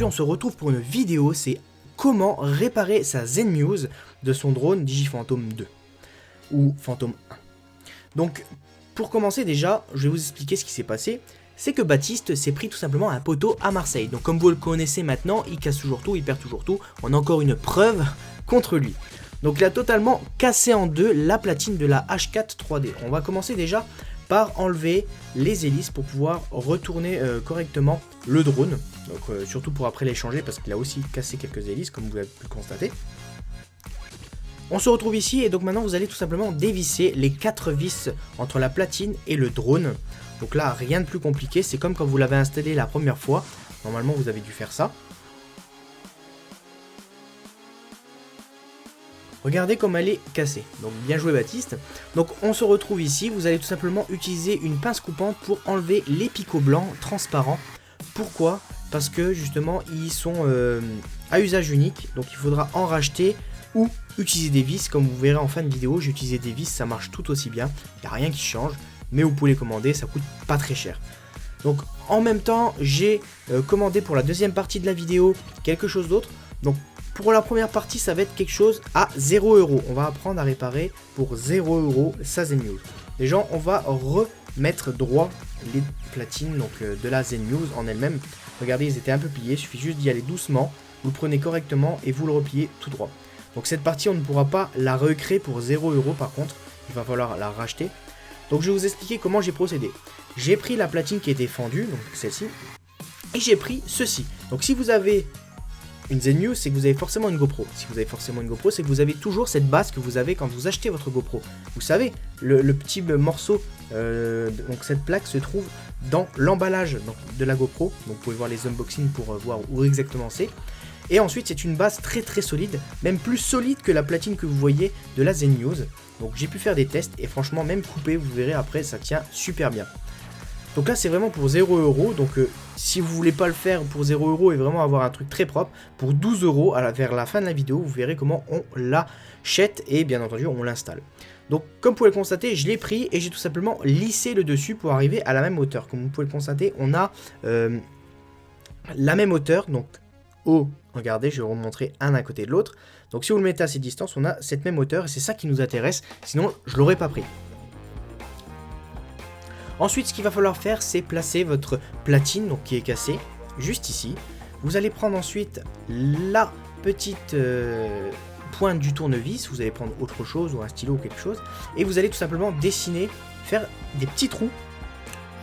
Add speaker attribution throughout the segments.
Speaker 1: on se retrouve pour une vidéo, c'est comment réparer sa Zenmuse de son drone Digiphantom 2 ou Phantom 1. Donc pour commencer déjà, je vais vous expliquer ce qui s'est passé. C'est que Baptiste s'est pris tout simplement un poteau à Marseille. Donc comme vous le connaissez maintenant, il casse toujours tout, il perd toujours tout. On a encore une preuve contre lui. Donc il a totalement cassé en deux la platine de la H4 3D. On va commencer déjà par enlever les hélices pour pouvoir retourner correctement le drone. Donc surtout pour après les changer parce qu'il a aussi cassé quelques hélices comme vous avez pu le constater. On se retrouve ici et donc maintenant vous allez tout simplement dévisser les 4 vis entre la platine et le drone. Donc là rien de plus compliqué, c'est comme quand vous l'avez installé la première fois. Normalement vous avez dû faire ça. Regardez comme elle est cassée, donc bien joué Baptiste. Donc on se retrouve ici, vous allez tout simplement utiliser une pince coupante pour enlever les picots blancs transparents. Pourquoi? Parce que justement ils sont à usage unique, donc il faudra en racheter ou utiliser des vis. Comme vous verrez en fin de vidéo, j'ai utilisé des vis, ça marche tout aussi bien, il n'y a rien qui change, mais vous pouvez les commander, ça coûte pas très cher. Donc en même temps, j'ai commandé pour la deuxième partie de la vidéo quelque chose d'autre. Donc pour la première partie, ça va être quelque chose à 0 €. On va apprendre à réparer pour 0 € sa Zenmuse. Déjà, on va remettre droit les platines donc, de la Zenmuse en elle-même. Regardez, ils étaient un peu pliés, il suffit juste d'y aller doucement. Vous le prenez correctement et vous le repliez tout droit. Donc cette partie, on ne pourra pas la recréer pour 0 € par contre. Il va falloir la racheter. Donc je vais vous expliquer comment j'ai procédé. J'ai pris la platine qui était fendue, donc celle-ci, et j'ai pris ceci. Donc si vous avez une Zenmuse, c'est que vous avez forcément une GoPro. Si vous avez forcément une GoPro, c'est que vous avez toujours cette base que vous avez quand vous achetez votre GoPro. Vous savez, le petit morceau, donc cette plaque se trouve dans l'emballage de la GoPro. Donc vous pouvez voir les unboxings pour voir où exactement c'est. Et ensuite, c'est une base très très solide, même plus solide que la platine que vous voyez de la Zenmuse. Donc j'ai pu faire des tests et franchement, même coupé, vous verrez après, ça tient super bien. Donc là c'est vraiment pour 0 €, donc si vous voulez pas le faire pour 0 € et vraiment avoir un truc très propre, pour 12 € vers la fin de la vidéo, vous verrez comment on l'achète et bien entendu on l'installe. Donc comme vous pouvez le constater, je l'ai pris et j'ai tout simplement lissé le dessus pour arriver à la même hauteur. Comme vous pouvez le constater, on a la même hauteur, donc regardez, je vais vous montrer un à côté de l'autre. Donc si vous le mettez à cette distance, on a cette même hauteur et c'est ça qui nous intéresse, sinon je l'aurais pas pris. Ensuite, ce qu'il va falloir faire, c'est placer votre platine, donc qui est cassée, juste ici. Vous allez prendre ensuite la petite pointe du tournevis. Vous allez prendre autre chose, ou un stylo ou quelque chose. Et vous allez tout simplement dessiner, faire des petits trous,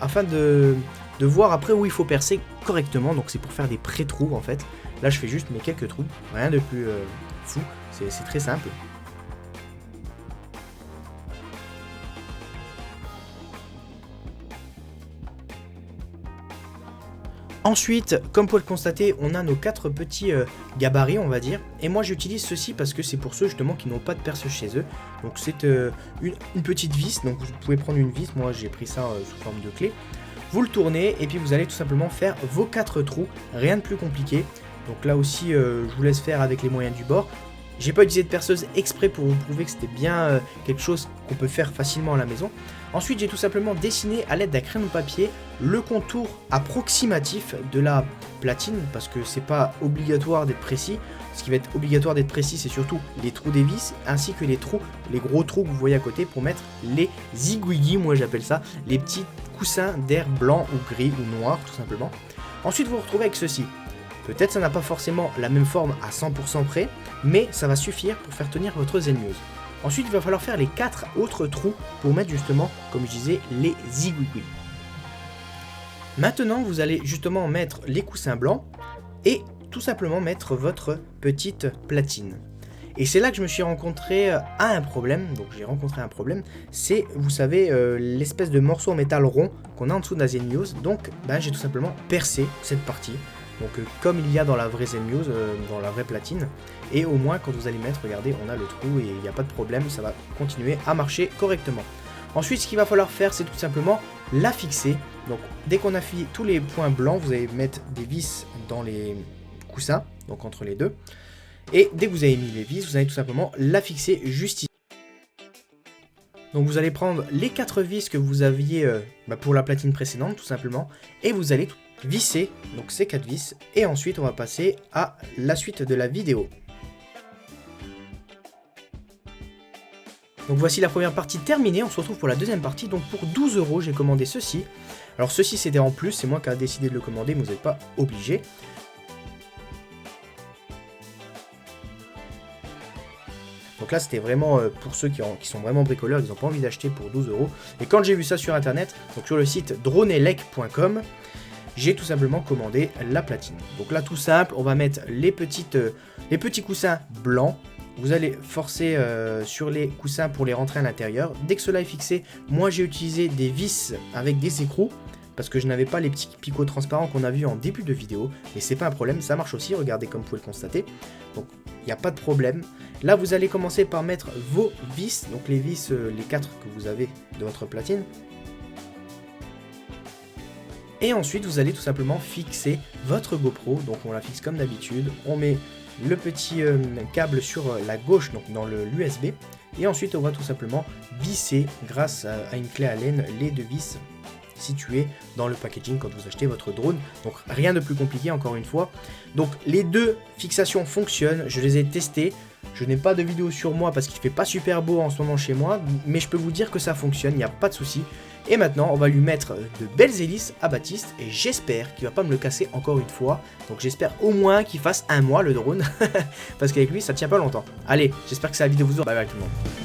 Speaker 1: afin de voir après où il faut percer correctement. Donc c'est pour faire des pré-trous en fait. Là, je fais juste mes quelques trous, rien de plus fou, c'est très simple. Ensuite, comme vous pouvez le constater, on a nos 4 petits gabarits, on va dire. Et moi, j'utilise ceci parce que c'est pour ceux justement qui n'ont pas de perceuse chez eux. Donc c'est une petite vis, donc vous pouvez prendre une vis. Moi, j'ai pris ça sous forme de clé. Vous le tournez et puis vous allez tout simplement faire vos 4 trous, rien de plus compliqué. Donc là aussi, je vous laisse faire avec les moyens du bord. J'ai pas utilisé de perceuse exprès pour vous prouver que c'était bien quelque chose qu'on peut faire facilement à la maison. Ensuite, j'ai tout simplement dessiné à l'aide d'un crayon de papier le contour approximatif de la platine parce que c'est pas obligatoire d'être précis. Ce qui va être obligatoire d'être précis, c'est surtout les trous des vis ainsi que les gros trous que vous voyez à côté pour mettre les zigouigis, moi j'appelle ça, les petits coussins d'air blanc ou gris ou noir tout simplement. Ensuite, vous vous retrouvez avec ceci. Peut-être ça n'a pas forcément la même forme à 100% près, mais ça va suffire pour faire tenir votre Zenmuse. Ensuite, il va falloir faire les 4 autres trous pour mettre justement, comme je disais, les zigouigouis. Maintenant, vous allez justement mettre les coussins blancs et tout simplement mettre votre petite platine. Et c'est là que je me suis rencontré à un problème, donc j'ai rencontré un problème, c'est, vous savez, l'espèce de morceau en métal rond qu'on a en dessous de la Zenmuse, donc j'ai tout simplement percé cette partie. Donc comme il y a dans la vraie Zenmuse, dans la vraie platine, et au moins quand vous allez mettre, regardez, on a le trou et il n'y a pas de problème, ça va continuer à marcher correctement. Ensuite, ce qu'il va falloir faire, c'est tout simplement la fixer. Donc dès qu'on a fait tous les points blancs, vous allez mettre des vis dans les coussins, donc entre les deux. Et dès que vous avez mis les vis, vous allez tout simplement la fixer juste ici. Donc vous allez prendre les 4 vis que vous aviez pour la platine précédente tout simplement, et vous allez visser, donc ces 4 vis, et ensuite on va passer à la suite de la vidéo. Donc voici la première partie terminée, on se retrouve pour la deuxième partie. Donc pour 12 € j'ai commandé ceci. Alors ceci c'était en plus, c'est moi qui ai décidé de le commander, mais vous n'êtes pas obligé. Donc là c'était vraiment pour ceux qui sont vraiment bricoleurs, ils n'ont pas envie d'acheter pour 12 €. Et quand j'ai vu ça sur internet, donc sur le site dronelec.com, j'ai tout simplement commandé la platine. Donc là tout simple, on va mettre les petits coussins blancs. Vous allez forcer sur les coussins pour les rentrer à l'intérieur. Dès que cela est fixé, moi j'ai utilisé des vis avec des écrous parce que je n'avais pas les petits picots transparents qu'on a vu en début de vidéo. Mais c'est pas un problème, ça marche aussi, regardez comme vous pouvez le constater. Donc il n'y a pas de problème. Là vous allez commencer par mettre vos vis, donc les vis, les 4 que vous avez de votre platine. Et ensuite vous allez tout simplement fixer votre GoPro, donc on la fixe comme d'habitude, on met le petit câble sur la gauche, donc dans l'USB, et ensuite on va tout simplement visser grâce à une clé Allen les 2 vis situées dans le packaging quand vous achetez votre drone. Donc rien de plus compliqué encore une fois. Donc les 2 fixations fonctionnent, je les ai testées. Je n'ai pas de vidéo sur moi parce qu'il fait pas super beau en ce moment chez moi, mais je peux vous dire que ça fonctionne, il n'y a pas de souci. Et maintenant, on va lui mettre de belles hélices à Baptiste et j'espère qu'il va pas me le casser encore une fois. Donc j'espère au moins qu'il fasse un mois le drone parce qu'avec lui, ça tient pas longtemps. Allez, j'espère que cette vidéo vous aura. Bye bye tout le monde.